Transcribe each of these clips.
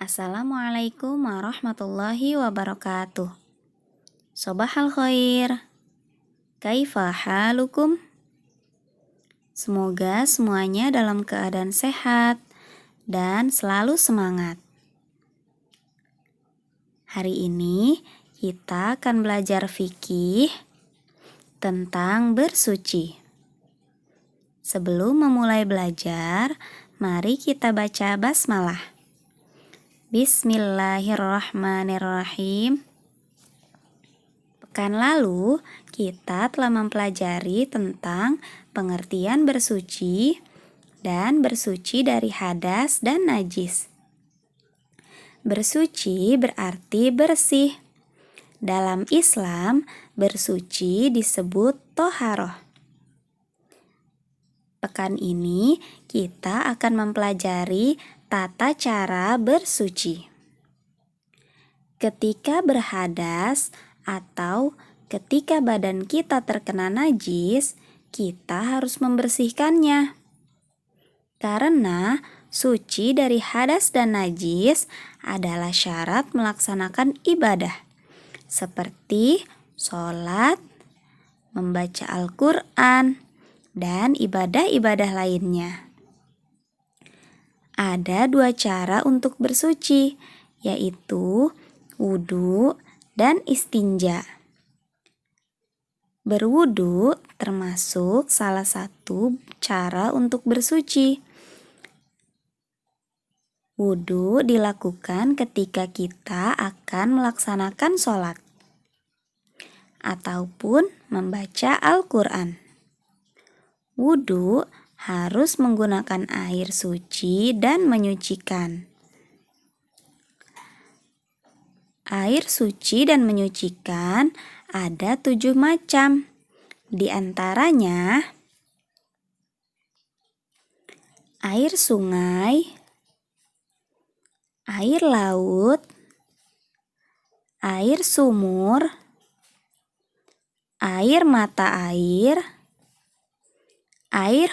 Assalamualaikum warahmatullahi wabarakatuh. Sobahal khair. Kaifa halukum? Semoga semuanya dalam keadaan sehat dan selalu semangat. Hari ini kita akan belajar fikih tentang bersuci. Sebelum memulai belajar, mari kita baca basmalah. Bismillahirrahmanirrahim. Pekan lalu, kita telah mempelajari tentang pengertian bersuci dan bersuci dari hadas dan najis. Bersuci berarti bersih. Dalam Islam, bersuci disebut toharoh. Pekan ini, kita akan mempelajari tata cara bersuci. Ketika berhadas atau ketika badan kita terkena najis, kita harus membersihkannya. Karena suci dari hadas dan najis adalah syarat melaksanakan ibadah, seperti sholat, membaca Al-Quran, dan ibadah-ibadah lainnya. Ada dua cara untuk bersuci, yaitu wudu dan istinja. Berwudu termasuk salah satu cara untuk bersuci. Wudu dilakukan ketika kita akan melaksanakan sholat ataupun membaca Al-Quran. Wudu harus menggunakan air suci dan menyucikan. Air suci dan menyucikan ada 7 macam. Di antaranya air sungai, air laut, air sumur, air mata air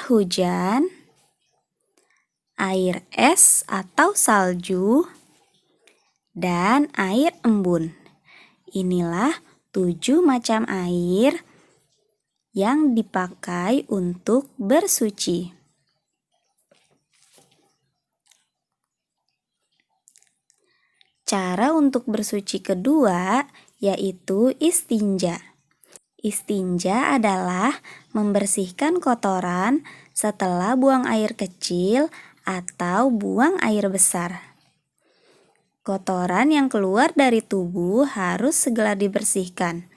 hujan, air es atau salju, dan air embun. Inilah 7 macam air yang dipakai untuk bersuci. Cara untuk bersuci kedua yaitu istinja. Istinja adalah membersihkan kotoran setelah buang air kecil atau buang air besar. Kotoran yang keluar dari tubuh harus segera dibersihkan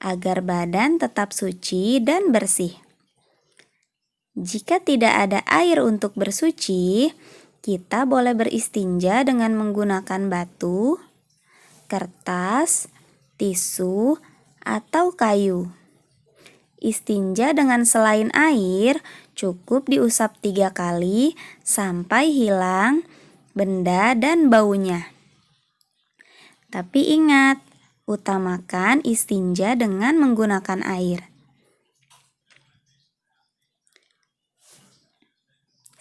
agar badan tetap suci dan bersih. Jika tidak ada air untuk bersuci, kita boleh beristinja dengan menggunakan batu, kertas, tisu, atau kayu. Istinja dengan selain air cukup diusap 3 kali sampai hilang benda dan baunya. Tapi ingat, utamakan istinja dengan menggunakan air.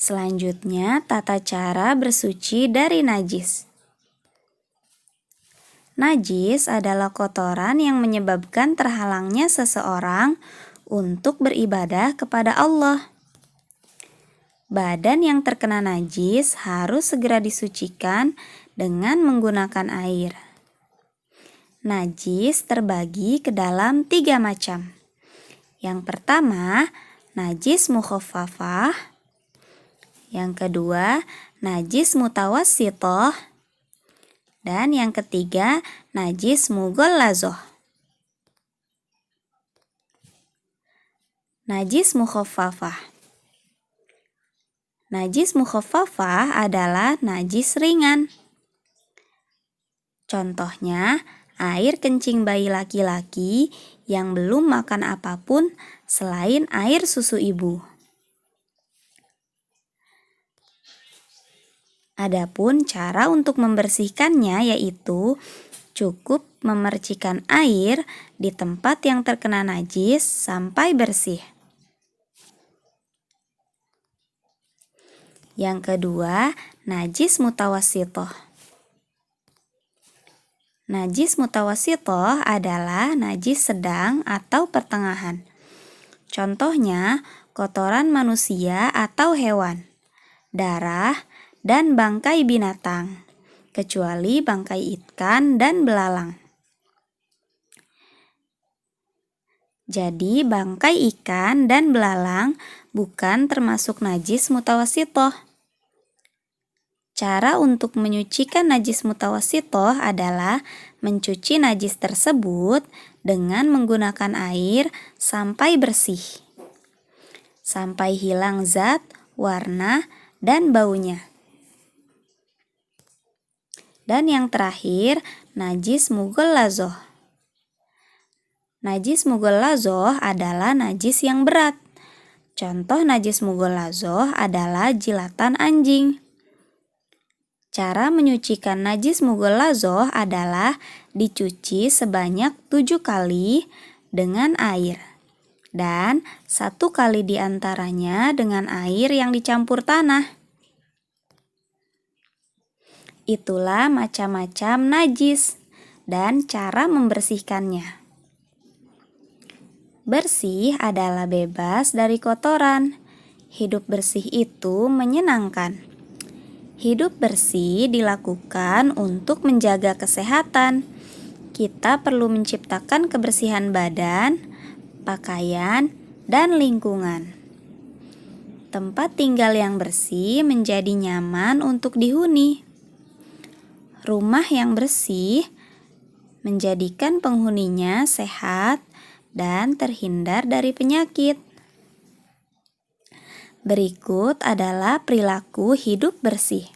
Selanjutnya, tata cara bersuci dari najis. Najis adalah kotoran yang menyebabkan terhalangnya seseorang untuk beribadah kepada Allah. Badan yang terkena najis harus segera disucikan dengan menggunakan air. Najis terbagi ke dalam 3 macam. Yang pertama, najis mukhaffafah. Yang kedua, najis mutawassithah. Dan yang ketiga, najis mughallazoh. Najis mukhaffafah. Najis mukhaffafah adalah najis ringan. Contohnya, air kencing bayi laki-laki yang belum makan apapun selain air susu ibu. Adapun cara untuk membersihkannya yaitu cukup memercikan air di tempat yang terkena najis sampai bersih. Yang kedua, najis mutawassithah. Najis mutawasitoh adalah najis sedang atau pertengahan. Contohnya, kotoran manusia atau hewan, darah, dan bangkai binatang, kecuali bangkai ikan dan belalang. Jadi, bangkai ikan dan belalang bukan termasuk najis mutawasitoh. Cara untuk menyucikan najis mutawasitoh adalah mencuci najis tersebut dengan menggunakan air sampai bersih, sampai hilang zat, warna, dan baunya. Dan yang terakhir, najis mughallazoh. Najis mughallazoh adalah najis yang berat. Contoh najis mughallazoh adalah jilatan anjing. Cara menyucikan najis mughallazoh adalah dicuci sebanyak 7 kali dengan air, dan 1 kali diantaranya dengan air yang dicampur tanah. Itulah macam-macam najis dan cara membersihkannya. Bersih adalah bebas dari kotoran. Hidup bersih itu menyenangkan. Hidup bersih dilakukan untuk menjaga kesehatan. Kita perlu menciptakan kebersihan badan, pakaian, dan lingkungan. Tempat tinggal yang bersih menjadi nyaman untuk dihuni. Rumah yang bersih menjadikan penghuninya sehat dan terhindar dari penyakit. Berikut adalah perilaku hidup bersih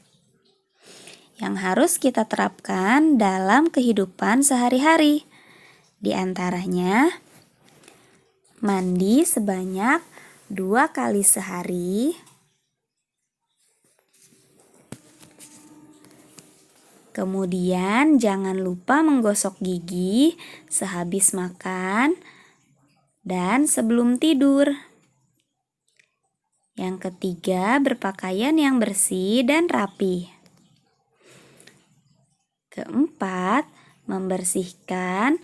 yang harus kita terapkan dalam kehidupan sehari-hari. Di antaranya, mandi sebanyak 2 kali sehari, kemudian jangan lupa menggosok gigi sehabis makan dan sebelum tidur. Yang ketiga, berpakaian yang bersih dan rapi. Keempat, membersihkan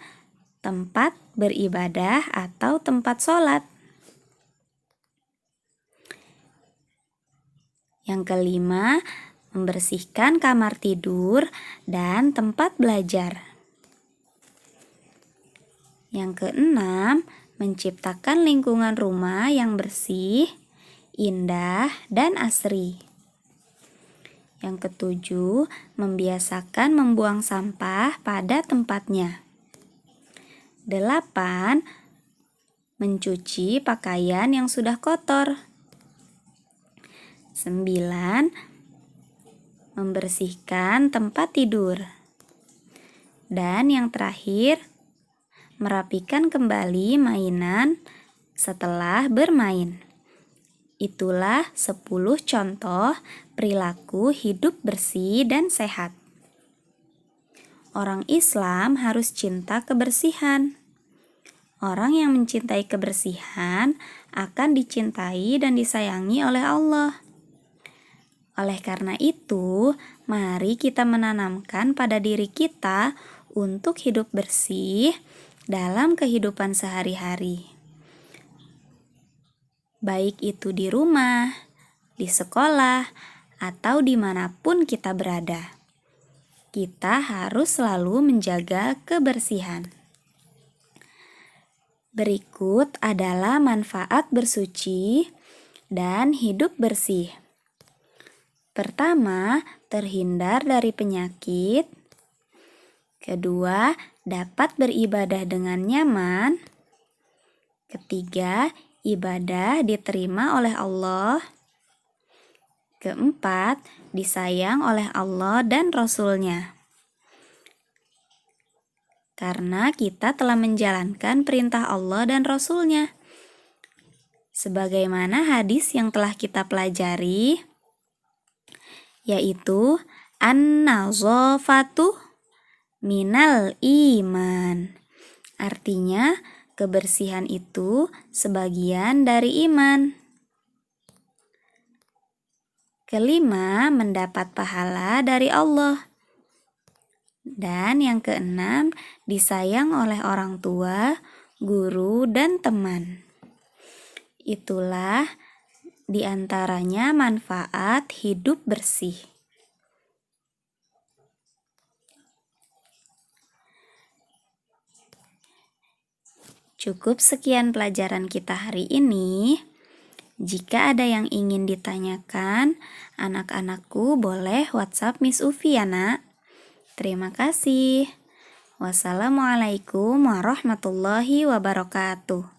tempat beribadah atau tempat sholat. Yang kelima, membersihkan kamar tidur dan tempat belajar. Yang keenam, menciptakan lingkungan rumah yang bersih, indah, dan asri. Yang ketujuh, membiasakan membuang sampah pada tempatnya. 8. Mencuci pakaian yang sudah kotor. 9. Membersihkan tempat tidur. Dan yang terakhir, merapikan kembali mainan setelah bermain. Itulah 10 contoh perilaku hidup bersih dan sehat. Orang Islam harus cinta kebersihan. Orang yang mencintai kebersihan akan dicintai dan disayangi oleh Allah. Oleh karena itu, mari kita menanamkan pada diri kita untuk hidup bersih dalam kehidupan sehari-hari. Baik itu di rumah, di sekolah, atau dimanapun kita berada. Kita harus selalu menjaga kebersihan. Berikut adalah manfaat bersuci dan hidup bersih. Pertama, terhindar dari penyakit. Kedua, dapat beribadah dengan nyaman. Ketiga, ibadah diterima oleh Allah. Keempat, disayang oleh Allah dan Rasul-Nya. Karena kita telah menjalankan perintah Allah dan Rasul-Nya. Sebagaimana hadis yang telah kita pelajari, yaitu an-nazafatu minal iman. Artinya, kebersihan itu sebagian dari iman. Kelima, mendapat pahala dari Allah. Dan yang keenam, disayang oleh orang tua, guru, dan teman. Itulah diantaranya manfaat hidup bersih. Cukup sekian pelajaran kita hari ini. Jika ada yang ingin ditanyakan, anak-anakku boleh WhatsApp Miss Ufi ya, Nak. Terima kasih. Wassalamualaikum warahmatullahi wabarakatuh.